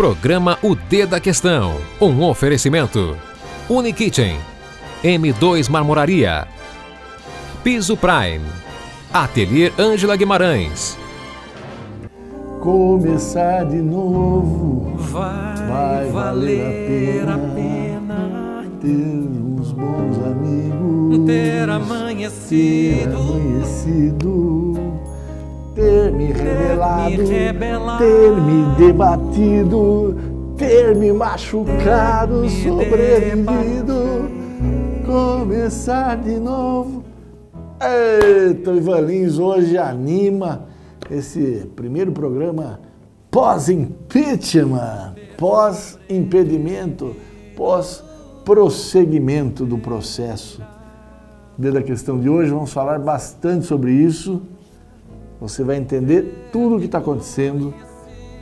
Programa O D da Questão. Um oferecimento. Unikitchen. M2 Marmoraria. Piso Prime. Ateliê Ângela Guimarães. Começar de novo vai valer a pena ter uns bons amigos, ter amanhecido, ter me rebelado, ter me debatido, ter me machucado, sobrevivido, começar de novo. Eita, o Ivan Lins hoje anima esse primeiro programa pós-impeachment, pós-impedimento, pós-prosseguimento do processo. Desde a questão de hoje, vamos falar bastante sobre isso. Você vai entender tudo o que está acontecendo,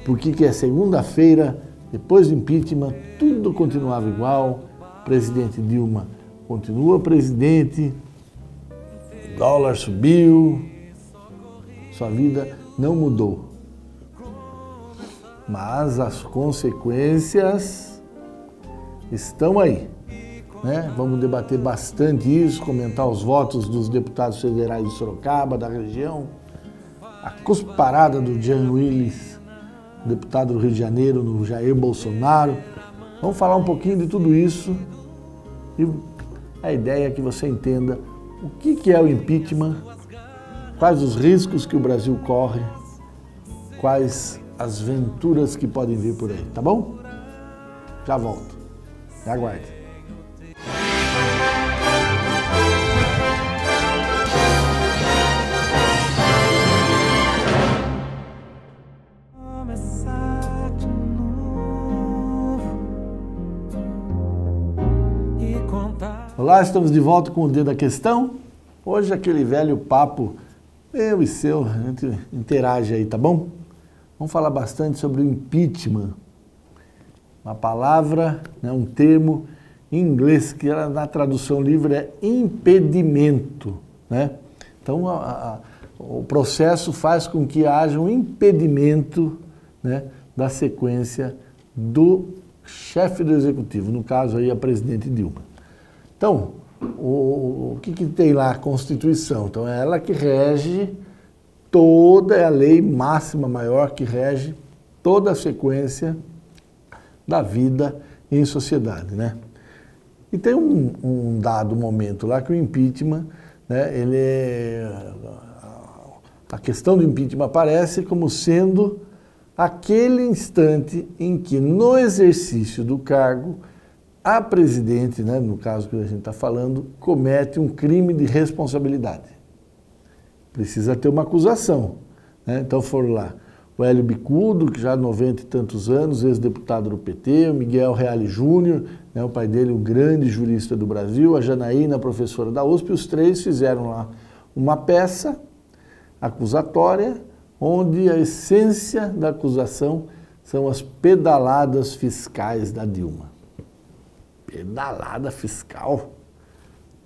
porque que é segunda-feira, depois do impeachment, tudo continuava igual, presidente Dilma continua presidente, o dólar subiu, sua vida não mudou. Mas as consequências estão aí, né? Vamos debater bastante isso, comentar os votos dos deputados federais de Sorocaba, da região, a cusparada do Jean Willis, deputado do Rio de Janeiro, no Jair Bolsonaro. Vamos falar um pouquinho de tudo isso e a ideia é que você entenda o que é o impeachment, quais os riscos que o Brasil corre, quais as venturas que podem vir por aí, tá bom? Já volto. Aguarde. Olá, estamos de volta com o D da Questão. Hoje aquele velho papo meu e seu, a gente interage aí, tá bom? Vamos falar bastante sobre o impeachment. Uma palavra, né, um termo em inglês que na tradução livre é impedimento, né? Então o processo faz com que haja um impedimento, né, da sequência do chefe do executivo, no caso aí a presidente Dilma. Então, o que tem lá? A Constituição. Então, é ela que rege toda, é a lei máxima maior que rege toda a sequência da vida em sociedade, né? E tem um dado momento lá que o impeachment, né, a questão do impeachment aparece como sendo aquele instante em que, no exercício do cargo, a presidente, né, no caso que a gente está falando, comete um crime de responsabilidade. Precisa ter uma acusação, né? Então foram lá o Hélio Bicudo, que já há 90 e tantos anos, ex-deputado do PT, o Miguel Reale Júnior, né, o pai dele, um grande jurista do Brasil, a Janaína, professora da USP, os três fizeram lá uma peça acusatória, onde a essência da acusação são as pedaladas fiscais da Dilma. Pedalada fiscal?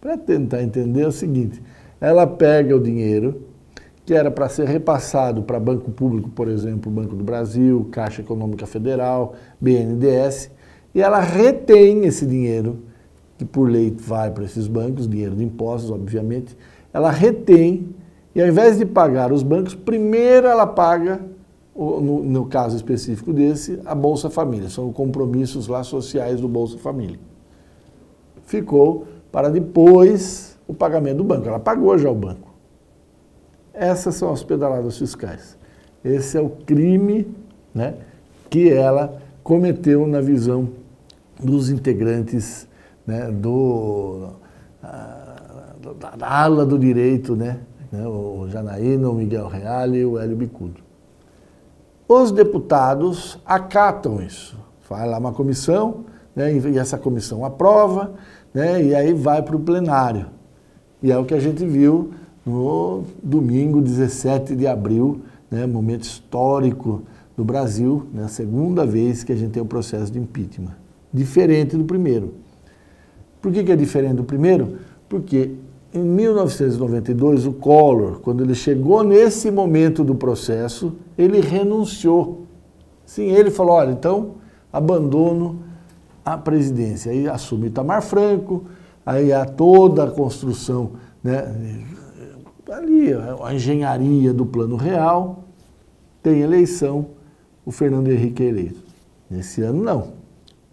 Para tentar entender é o seguinte, ela pega o dinheiro que era para ser repassado para banco público, por exemplo, Banco do Brasil, Caixa Econômica Federal, BNDES, e ela retém esse dinheiro, que por lei vai para esses bancos, dinheiro de impostos, obviamente, ela retém, e ao invés de pagar os bancos, primeiro ela paga, no caso específico desse, a Bolsa Família, são compromissos lá sociais do Bolsa Família. Ficou para depois o pagamento do banco. Ela pagou já o banco. Essas são as pedaladas fiscais. Esse é o crime, né, que ela cometeu na visão dos integrantes, né, da ala do direito, né, o Janaína, o Miguel Reale e o Hélio Bicudo. Os deputados acatam isso. Vai lá uma comissão, né, e essa comissão aprova, né, e aí vai para o plenário. E é o que a gente viu no domingo, 17 de abril, né, momento histórico do Brasil, né, a segunda vez que a gente tem o processo de impeachment. Diferente do primeiro. Por que é diferente do primeiro? Porque em 1992, o Collor, quando ele chegou nesse momento do processo, ele renunciou. Sim, ele falou, olha, então abandono à presidência. Aí assume Itamar Franco, aí há toda a construção, né, ali a engenharia do Plano Real, tem eleição, o Fernando Henrique é eleito. Nesse ano, não.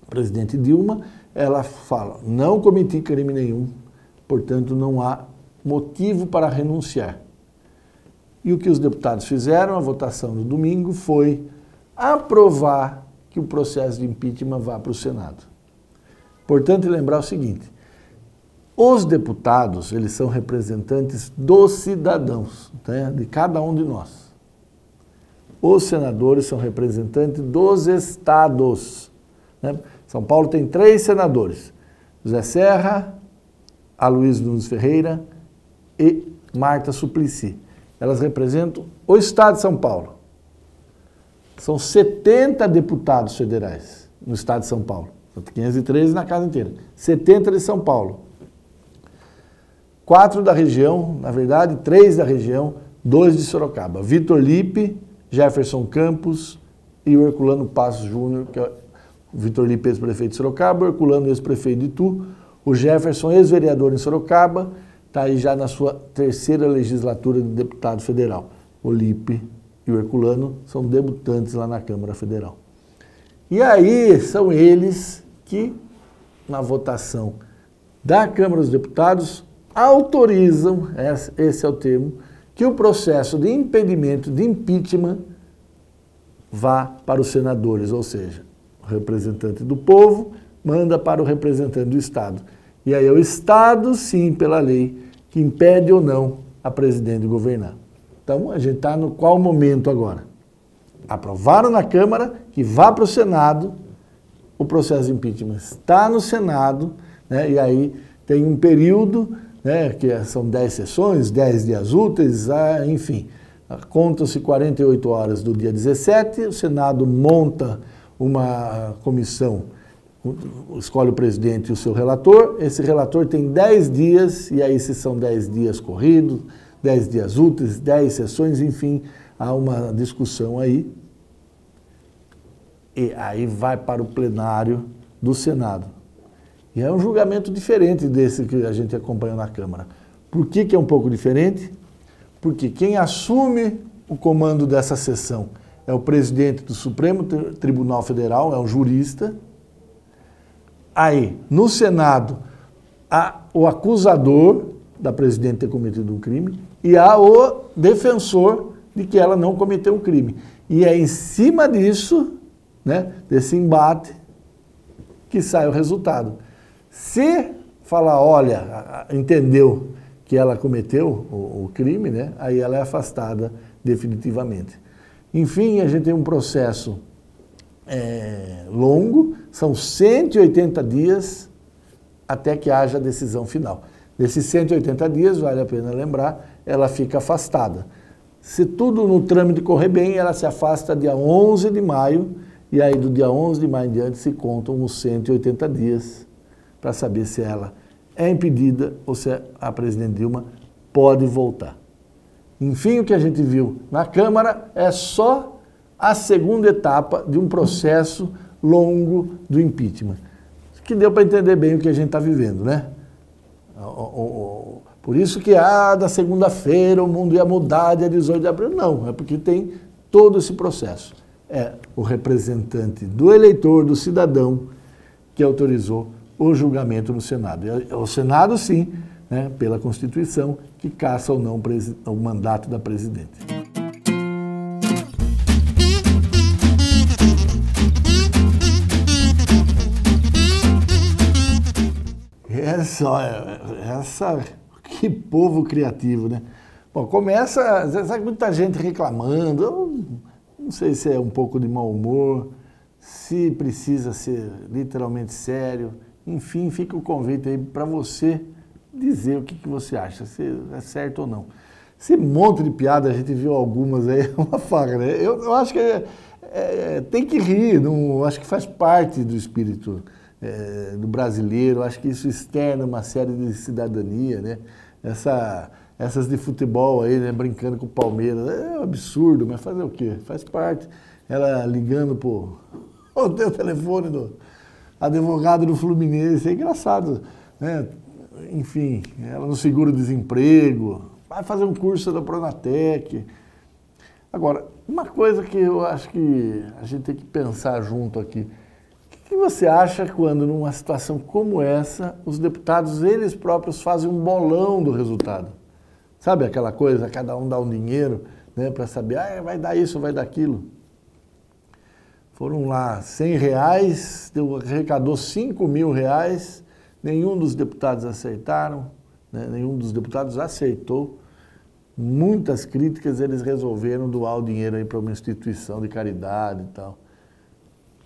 A presidente Dilma, ela fala, não cometi crime nenhum, portanto não há motivo para renunciar. E o que os deputados fizeram, a votação no domingo, foi aprovar que o processo de impeachment vá para o Senado. Importante lembrar o seguinte, os deputados, eles são representantes dos cidadãos, né, de cada um de nós. Os senadores são representantes dos estados, né? São Paulo tem 3 senadores, José Serra, Aloysio Nunes Ferreira e Marta Suplicy. Elas representam o estado de São Paulo. São 70 deputados federais no estado de São Paulo. São 513 na casa inteira. 70 de São Paulo. 4 da região, na verdade, 3 da região, 2 de Sorocaba. Vitor Lippe, Jefferson Campos e o Herculano Passos Júnior, que é o Vitor Lippe, ex-prefeito de Sorocaba, o Herculano, ex-prefeito de Itu, o Jefferson, ex-vereador em Sorocaba, está aí já na sua 3ª legislatura de deputado federal. O Lippe e o Herculano são debutantes lá na Câmara Federal. E aí são eles que, na votação da Câmara dos Deputados, autorizam, esse é o termo, que o processo de impedimento, de impeachment, vá para os senadores, ou seja, o representante do povo manda para o representante do Estado. E aí é o Estado, sim, pela lei, que impede ou não a presidente de governar. Então, a gente está no qual momento agora? Aprovaram na Câmara que vá para o Senado, o processo de impeachment está no Senado, né, e aí tem um período, né, que são 10 sessões, 10 dias úteis, enfim, contam-se 48 horas do dia 17, o Senado monta uma comissão, escolhe o presidente e o seu relator, esse relator tem 10 dias, e aí se são 10 dias corridos, 10 dias úteis, 10 sessões, enfim, há uma discussão aí, e aí vai para o plenário do Senado. E é um julgamento diferente desse que a gente acompanhou na Câmara. Por que que é um pouco diferente? Porque quem assume o comando dessa sessão é o presidente do Supremo Tribunal Federal, é um jurista. Aí, no Senado, há o acusador da presidente ter cometido um crime e há o defensor de que ela não cometeu um crime. E é em cima disso, né, desse embate, que sai o resultado. Se falar, olha, entendeu que ela cometeu o crime, né, aí ela é afastada definitivamente. Enfim, a gente tem um processo longo, são 180 dias até que haja a decisão final. Nesses 180 dias, vale a pena lembrar, ela fica afastada. Se tudo no trâmite correr bem, ela se afasta dia 11 de maio, e aí do dia 11 de maio em diante se contam os 180 dias para saber se ela é impedida ou se a presidente Dilma pode voltar. Enfim, o que a gente viu na Câmara é só a segunda etapa de um processo longo do impeachment. Que deu para entender bem o que a gente está vivendo, né? Por isso que, da segunda-feira o mundo ia mudar dia 18 de abril. Não, é porque tem todo esse processo. É o representante do eleitor, do cidadão, que autorizou o julgamento no Senado. É o Senado, sim, né, pela Constituição, que caça ou não o mandato da presidente. Que povo criativo, né? Bom, começa, sabe, muita gente reclamando, eu não sei se é um pouco de mau humor, se precisa ser literalmente sério, enfim, fica o convite aí para você dizer o que você acha, se é certo ou não. Esse monte de piada, a gente viu algumas aí, é uma farra, né? Eu acho que tem que rir, não, acho que faz parte do espírito do brasileiro, acho que isso externa uma série de cidadania, né? Essas de futebol aí, né, brincando com o Palmeiras, é um absurdo, mas fazer o quê? Faz parte. Ela ligando pro Botei o telefone do advogado do Fluminense, é engraçado, né? Enfim, ela no seguro-desemprego, vai fazer um curso da Pronatec. Agora, uma coisa que eu acho que a gente tem que pensar junto aqui, o que você acha quando, numa situação como essa, os deputados, eles próprios, fazem um bolão do resultado? Sabe aquela coisa, cada um dá um dinheiro, né, para saber, vai dar isso, vai dar aquilo. Foram lá R$100, arrecadou R$5.000, nenhum dos deputados aceitaram, né, nenhum dos deputados aceitou. Muitas críticas, eles resolveram doar o dinheiro aí para uma instituição de caridade e tal.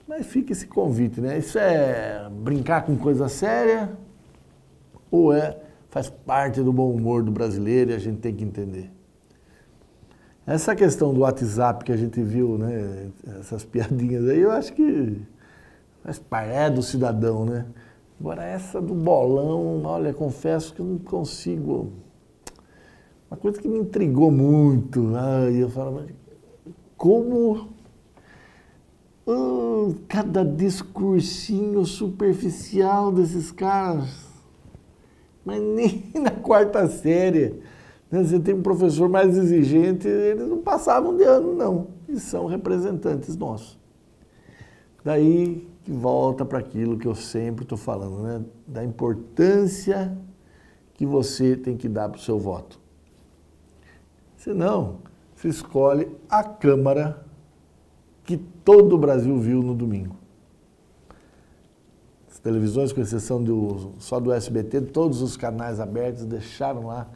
Mas fica esse convite, né? Isso é brincar com coisa séria ou faz parte do bom humor do brasileiro e a gente tem que entender? Essa questão do WhatsApp que a gente viu, né? Essas piadinhas aí, eu acho que faz parte do cidadão, né? Agora essa do bolão, olha, confesso que eu não consigo... Uma coisa que me intrigou muito, eu falo, como cada discursinho superficial desses caras, mas nem na quarta série, né? Você tem um professor mais exigente, eles não passavam de ano, não, e são representantes nossos. Daí que volta para aquilo que eu sempre estou falando, né? Da importância que você tem que dar para o seu voto. Senão, se escolhe a Câmara que todo o Brasil viu no domingo. As televisões, com exceção só do SBT, todos os canais abertos deixaram lá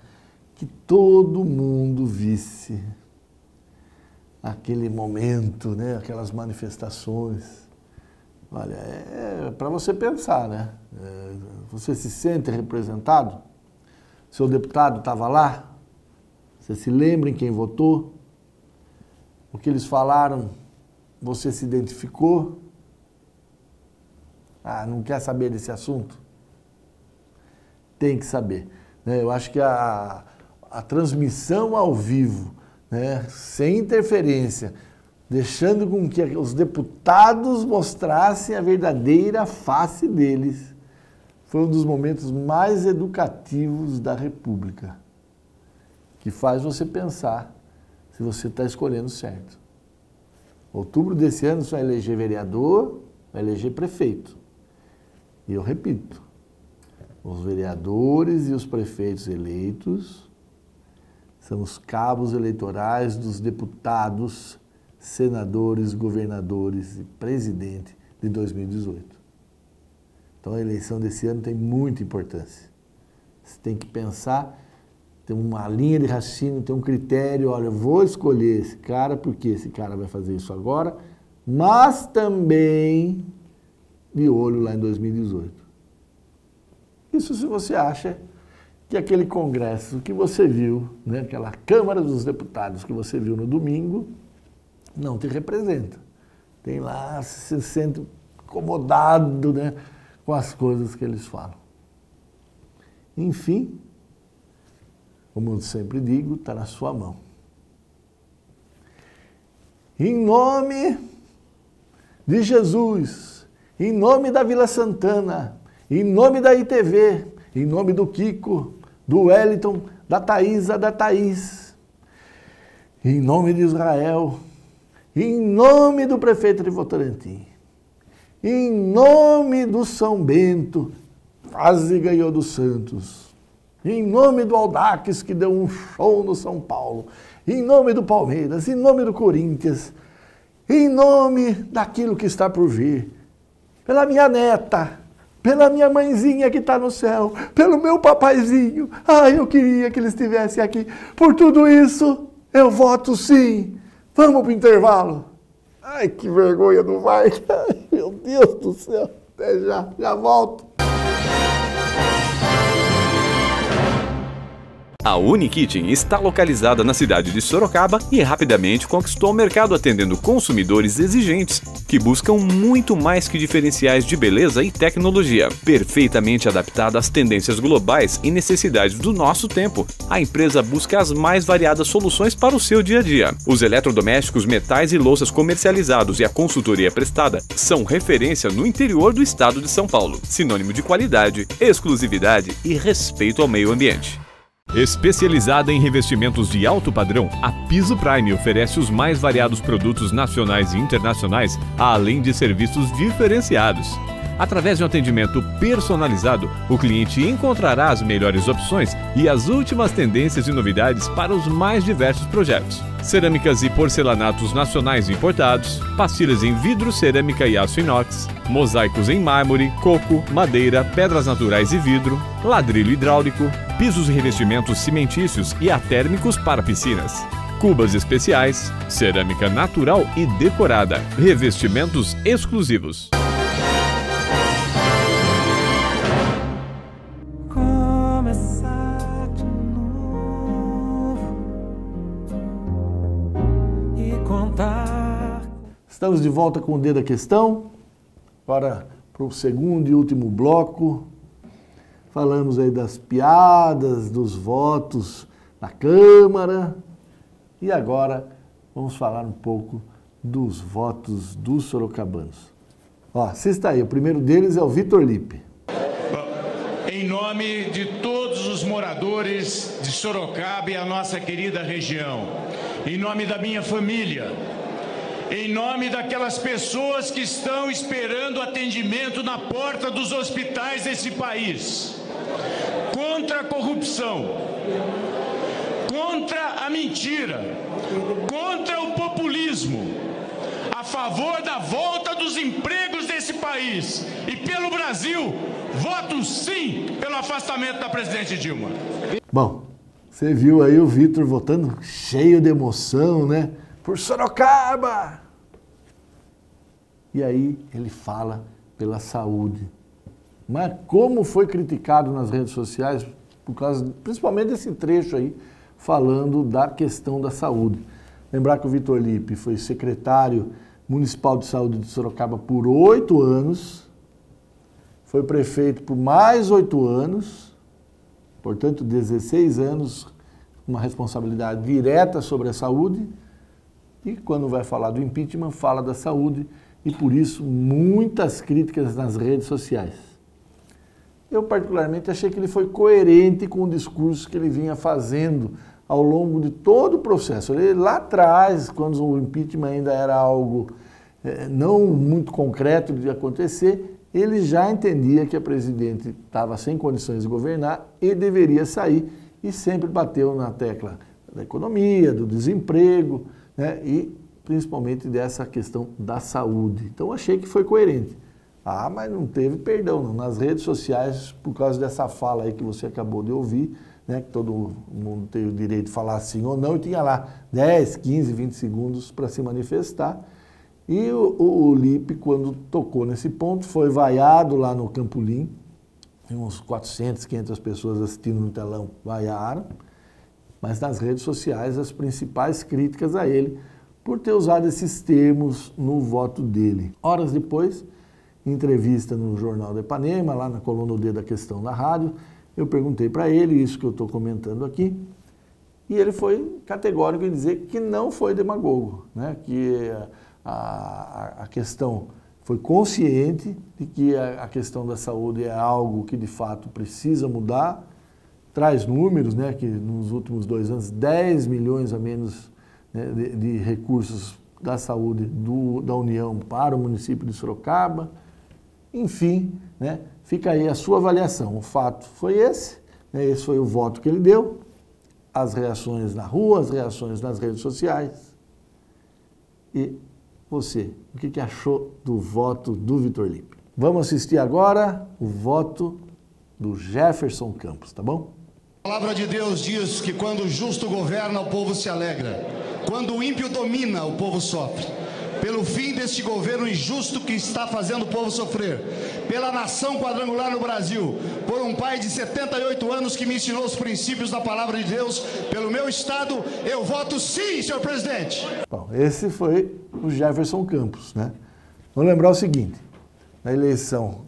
que todo mundo visse aquele momento, né? Aquelas manifestações. Olha, é para você pensar, né? Você se sente representado? Seu deputado estava lá? Você se lembra em quem votou? O que eles falaram, você se identificou? Não quer saber desse assunto? Tem que saber, né? Eu acho que a transmissão ao vivo, né, sem interferência, deixando com que os deputados mostrassem a verdadeira face deles, foi um dos momentos mais educativos da República, que faz você pensar se você está escolhendo certo. Outubro desse ano você vai eleger vereador, vai eleger prefeito. E eu repito, os vereadores e os prefeitos eleitos são os cabos eleitorais dos deputados, senadores, governadores e presidente de 2018. Então a eleição desse ano tem muita importância. Você tem que pensar, tem uma linha de raciocínio, tem um critério, olha, eu vou escolher esse cara porque esse cara vai fazer isso agora, mas também de olho lá em 2018. Isso se você acha que aquele congresso que você viu, né, aquela Câmara dos Deputados que você viu no domingo, não te representa. Tem lá, se sente incomodado, né, com as coisas que eles falam. Enfim, como eu sempre digo, está na sua mão. Em nome de Jesus, em nome da Vila Santana, em nome da ITV, em nome do Kiko, do Wellington, da Thaísa, da Thaís, em nome de Israel, em nome do prefeito de Votorantim, em nome do São Bento, quase ganhou do Santos, em nome do Audax, que deu um show no São Paulo, em nome do Palmeiras, em nome do Corinthians, em nome daquilo que está por vir, pela minha neta, pela minha mãezinha que está no céu, pelo meu papaizinho, eu queria que ele estivesse aqui, por tudo isso, eu voto sim. Vamos para o intervalo. Ai, que vergonha, não vai? Meu Deus do céu, até já volto. A Unikitchen está localizada na cidade de Sorocaba e rapidamente conquistou o mercado atendendo consumidores exigentes que buscam muito mais que diferenciais de beleza e tecnologia. Perfeitamente adaptada às tendências globais e necessidades do nosso tempo, a empresa busca as mais variadas soluções para o seu dia a dia. Os eletrodomésticos, metais e louças comercializados e a consultoria prestada são referência no interior do estado de São Paulo, sinônimo de qualidade, exclusividade e respeito ao meio ambiente. Especializada em revestimentos de alto padrão, a Piso Prime oferece os mais variados produtos nacionais e internacionais, além de serviços diferenciados. Através de um atendimento personalizado, o cliente encontrará as melhores opções e as últimas tendências e novidades para os mais diversos projetos. Cerâmicas e porcelanatos nacionais importados, pastilhas em vidro, cerâmica e aço inox, mosaicos em mármore, coco, madeira, pedras naturais e vidro, ladrilho hidráulico, pisos e revestimentos cimentícios e atérmicos para piscinas. Cubas especiais, cerâmica natural e decorada, revestimentos exclusivos. Começar de novo e contar. Estamos de volta com o D da Questão, para o segundo e último bloco. Falamos aí das piadas, dos votos na Câmara e agora vamos falar um pouco dos votos dos sorocabanos. Ó, assista aí, o primeiro deles é o Vitor Lippe. Em nome de todos os moradores de Sorocaba e a nossa querida região, em nome da minha família, em nome daquelas pessoas que estão esperando atendimento na porta dos hospitais desse país, contra a corrupção, contra a mentira, contra o populismo, a favor da volta dos empregos desse país e pelo Brasil, voto sim pelo afastamento da presidente Dilma. Bom, você viu aí o Vitor votando cheio de emoção, né? Por Sorocaba! E aí ele fala pela saúde. Mas como foi criticado nas redes sociais, por causa, principalmente desse trecho aí, falando da questão da saúde. Lembrar que o Vitor Lippe foi secretário municipal de saúde de Sorocaba por 8 anos, foi prefeito por mais 8 anos, portanto 16 anos, uma responsabilidade direta sobre a saúde, e quando vai falar do impeachment, fala da saúde, e por isso muitas críticas nas redes sociais. Eu particularmente achei que ele foi coerente com o discurso que ele vinha fazendo ao longo de todo o processo. Ele, lá atrás, quando o impeachment ainda era algo não muito concreto de acontecer, ele já entendia que a presidente estava sem condições de governar e deveria sair, e sempre bateu na tecla da economia, do desemprego, né, e principalmente dessa questão da saúde. Então achei que foi coerente. Ah, mas não teve perdão não. Nas redes sociais, por causa dessa fala aí que você acabou de ouvir, né, que todo mundo tem o direito de falar sim ou não, e tinha lá 10, 15, 20 segundos para se manifestar. E o Lippe, quando tocou nesse ponto, foi vaiado lá no Campolim, uns 400, 500 pessoas assistindo no telão vaiaram, mas nas redes sociais as principais críticas a ele por ter usado esses termos no voto dele. Horas depois, em entrevista no Jornal de Ipanema, lá na coluna D da Questão da rádio, eu perguntei para ele isso que eu estou comentando aqui, e ele foi categórico em dizer que não foi demagogo, né? Que a questão foi consciente de que a questão da saúde é algo que de fato precisa mudar, traz números, né, que nos últimos 2 anos 10 milhões a menos, né, de recursos da saúde da União para o município de Sorocaba. Enfim, né, fica aí a sua avaliação. O fato foi esse, né, esse foi o voto que ele deu, as reações na rua, as reações nas redes sociais. E você, o que achou do voto do Vitor Lippe? Vamos assistir agora o voto do Jefferson Campos, tá bom? A palavra de Deus diz que quando o justo governa, o povo se alegra. Quando o ímpio domina, o povo sofre. pelo fim deste governo injusto que está fazendo o povo sofrer, pela nação quadrangular no Brasil, por um pai de 78 anos que me ensinou os princípios da palavra de Deus, pelo meu estado, eu voto sim, senhor presidente. Bom, esse foi o Jefferson Campos, né? Vamos lembrar o seguinte, na eleição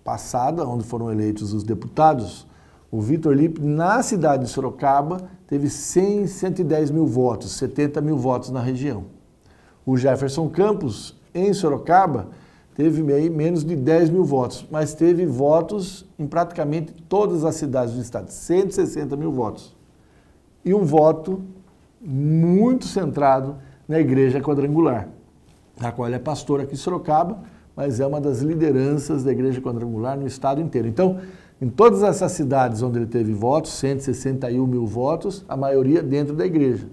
passada, onde foram eleitos os deputados, o Vitor Lippe, na cidade de Sorocaba, teve 110 mil votos, 70 mil votos na região. O Jefferson Campos, em Sorocaba, teve menos de 10 mil votos, mas teve votos em praticamente todas as cidades do estado, 160 mil votos. E um voto muito centrado na Igreja Quadrangular, a qual ele é pastor aqui em Sorocaba, mas é uma das lideranças da Igreja Quadrangular no estado inteiro. Então, em todas essas cidades onde ele teve votos, 161 mil votos, a maioria dentro da igreja.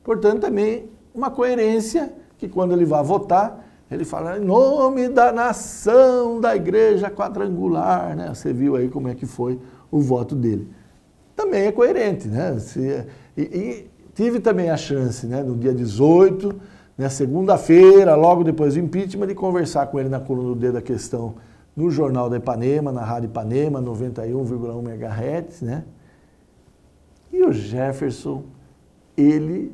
Portanto, também uma coerência que quando ele vai votar, ele fala em nome da nação da Igreja Quadrangular, né? Você viu aí como é que foi o voto dele. Também é coerente, né? E tive também a chance, né, no dia 18, na segunda-feira, logo depois do impeachment, de conversar com ele na coluna do Dedo da Questão, no Jornal da Ipanema, na Rádio Ipanema, 91,1 MHz, né? E o Jefferson, ele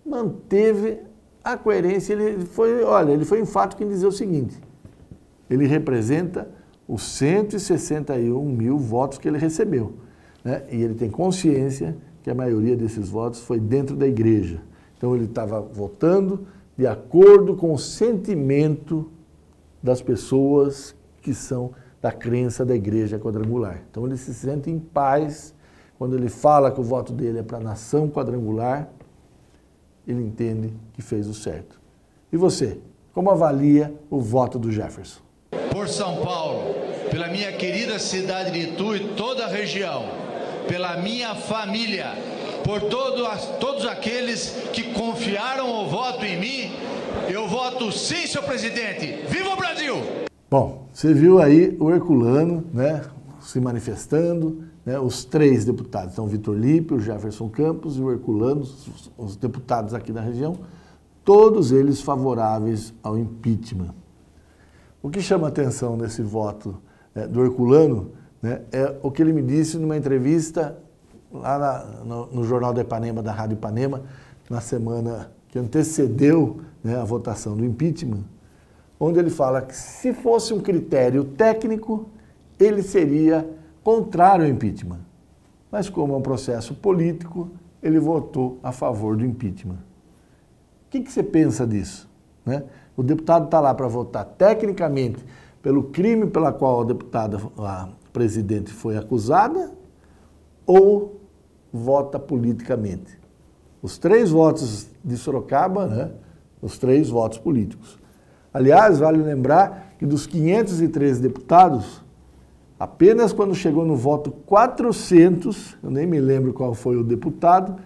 manteve a coerência, ele foi enfático em dizer o seguinte, ele representa os 161 mil votos que ele recebeu, né? E ele tem consciência que a maioria desses votos foi dentro da igreja. Então ele estava votando de acordo com o sentimento das pessoas que são da crença da Igreja Quadrangular. Então ele se sente em paz quando ele fala que o voto dele é para a nação quadrangular, ele entende que fez o certo. E você, como avalia o voto do Jefferson? Por São Paulo, pela minha querida cidade de Itu e toda a região, pela minha família, por todos aqueles que confiaram o voto em mim, eu voto sim, senhor presidente. Viva o Brasil! Bom, você viu aí o Herculano, né, se manifestando, né, os três deputados, então Vitor Lippe, o Jefferson Campos e o Herculano, os deputados aqui da região, todos eles favoráveis ao impeachment. O que chama atenção nesse voto do Herculano, né, é o que ele me disse numa entrevista lá no Jornal da Ipanema, da Rádio Ipanema, na semana que antecedeu, né, a votação do impeachment, onde ele fala que se fosse um critério técnico, ele seria contrário ao impeachment. Mas como é um processo político, ele votou a favor do impeachment. O que você pensa disso, né? O deputado está lá para votar tecnicamente pelo crime pela qual a presidente foi acusada ou vota politicamente? Os 3 votos de Sorocaba, né? Os 3 votos políticos. Aliás, vale lembrar que dos 513 deputados, apenas quando chegou no voto 400, eu nem me lembro qual foi o deputado,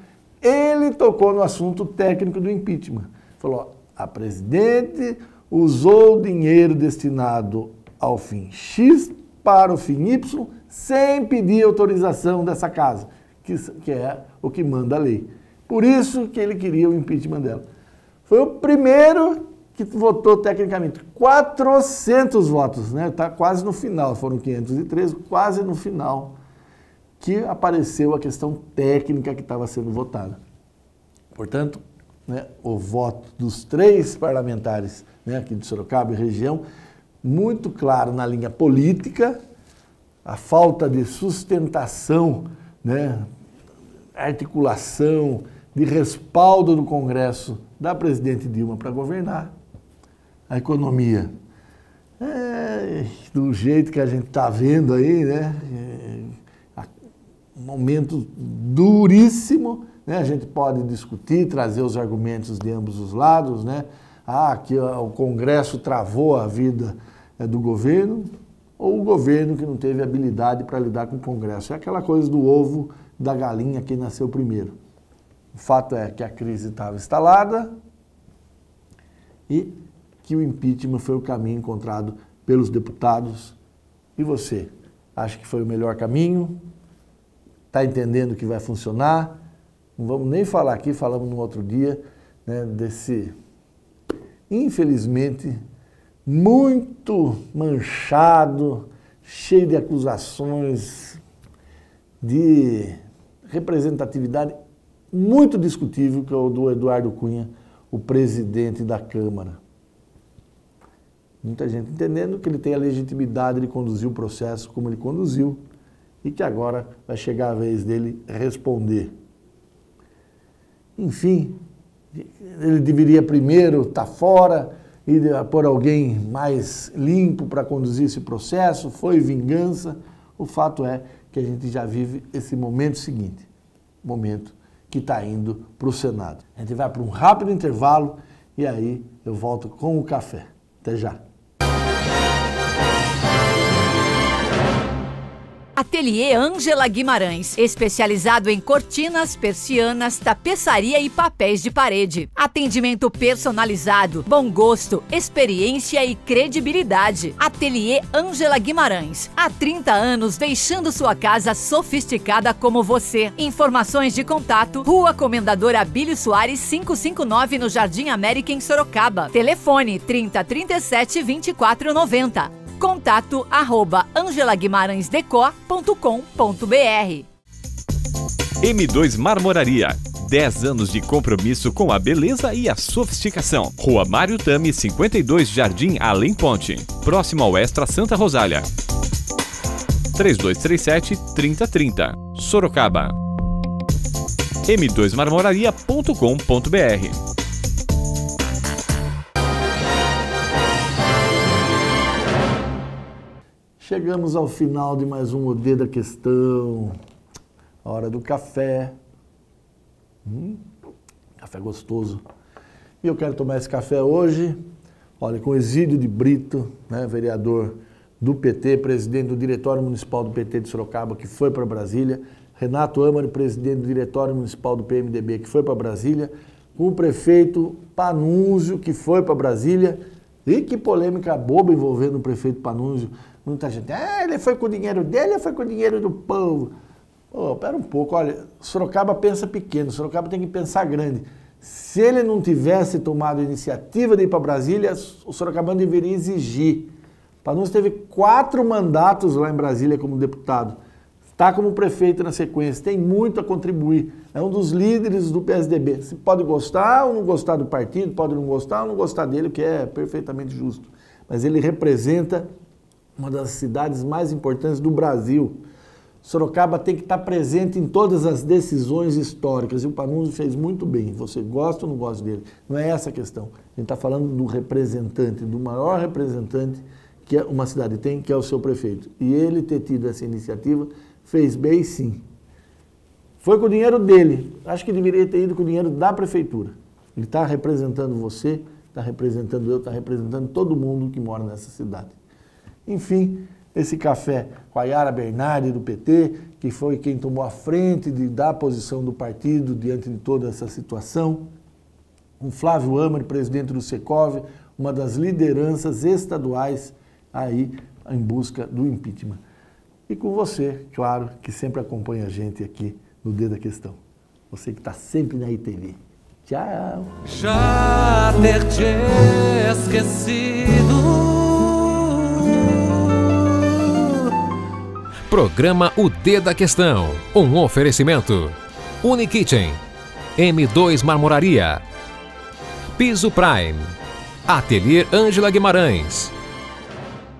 ele tocou no assunto técnico do impeachment. Falou, a presidente usou o dinheiro destinado ao fim X para o fim Y sem pedir autorização dessa casa, que é o que manda a lei. Por isso que ele queria o impeachment dela. Foi o primeiro que votou tecnicamente, 400 votos, né? Está quase no final, foram 513, quase no final, que apareceu a questão técnica que estava sendo votada. Portanto, né, o voto dos 3 parlamentares, né, aqui de Sorocaba e região, muito claro na linha política, a falta de sustentação, né, articulação, de respaldo do Congresso da presidente Dilma para governar. A economia, do jeito que a gente está vendo aí, né? Um momento duríssimo, né? A gente pode discutir, trazer os argumentos de ambos os lados, né? Que o Congresso travou a vida do governo, ou o governo que não teve habilidade para lidar com o Congresso. É aquela coisa do ovo da galinha, quem nasceu primeiro. O fato é que a crise estava instalada e que o impeachment foi o caminho encontrado pelos deputados. E você, acha que foi o melhor caminho? Está entendendo que vai funcionar? Não vamos nem falar aqui, falamos no outro dia, né, infelizmente, muito manchado, cheio de acusações, de representatividade muito discutível, que é o do Eduardo Cunha, o presidente da Câmara. Muita gente entendendo que ele tem a legitimidade de conduzir o processo como ele conduziu e que agora vai chegar a vez dele responder. Enfim, ele deveria primeiro estar fora e pôr alguém mais limpo para conduzir esse processo, foi vingança. O fato é que a gente já vive esse momento seguinte, momento que está indo para o Senado. A gente vai para um rápido intervalo e aí eu volto com o café. Até já. Ateliê Ângela Guimarães, especializado em cortinas, persianas, tapeçaria e papéis de parede. Atendimento personalizado, bom gosto, experiência e credibilidade. Ateliê Ângela Guimarães, há 30 anos deixando sua casa sofisticada como você. Informações de contato, Rua Comendador Abílio Soares 559 no Jardim América em Sorocaba. Telefone 3037 2490. Contato @angelaguimarãesdeco.com.br. M2 Marmoraria. 10 anos de compromisso com a beleza e a sofisticação. Rua Mário Tami, 52, Jardim Além Ponte. Próximo ao Extra Santa Rosália. 3237-3030. Sorocaba. m2marmoraria.com.br. Chegamos ao final de mais um O D da Questão. A hora do café. Café gostoso. E eu quero tomar esse café hoje, olha, com Exídio de Brito, né, vereador do PT, presidente do Diretório Municipal do PT de Sorocaba, que foi para Brasília. Renato Amari, presidente do Diretório Municipal do PMDB, que foi para Brasília. Com o prefeito Panunzio, que foi para Brasília. E que polêmica boba envolvendo o prefeito Panunzio. Muita gente, ele foi com o dinheiro dele ou foi com o dinheiro do povo? Pô, pera um pouco, olha, Sorocaba pensa pequeno, Sorocaba tem que pensar grande. Se ele não tivesse tomado a iniciativa de ir para Brasília, o sorocabano deveria exigir. Panunzio teve 4 mandatos lá em Brasília como deputado. Está como prefeito na sequência, tem muito a contribuir. É um dos líderes do PSDB. Você pode gostar ou não gostar do partido, pode não gostar ou não gostar dele, o que é perfeitamente justo. Mas ele representa uma das cidades mais importantes do Brasil. Sorocaba tem que estar presente em todas as decisões históricas, e o Panunzio fez muito bem. Você gosta ou não gosta dele? Não é essa a questão. A gente está falando do representante, do maior representante que uma cidade tem, que é o seu prefeito. E ele ter tido essa iniciativa fez bem, sim. Foi com o dinheiro dele. Acho que deveria ter ido com o dinheiro da prefeitura. Ele está representando você, está representando eu, está representando todo mundo que mora nessa cidade. Enfim, esse café com a Yara Bernardi do PT, que foi quem tomou a frente de dar a posição do partido diante de toda essa situação. Com Flávio Amari, presidente do Secov, uma das lideranças estaduais aí em busca do impeachment. E com você, claro, que sempre acompanha a gente aqui no D da Questão. Você que está sempre na ITV. Tchau! Já ter te esquecido. Programa O D da Questão. Um oferecimento. Unikitchen. M2 Marmoraria. Piso Prime. Ateliê Ângela Guimarães.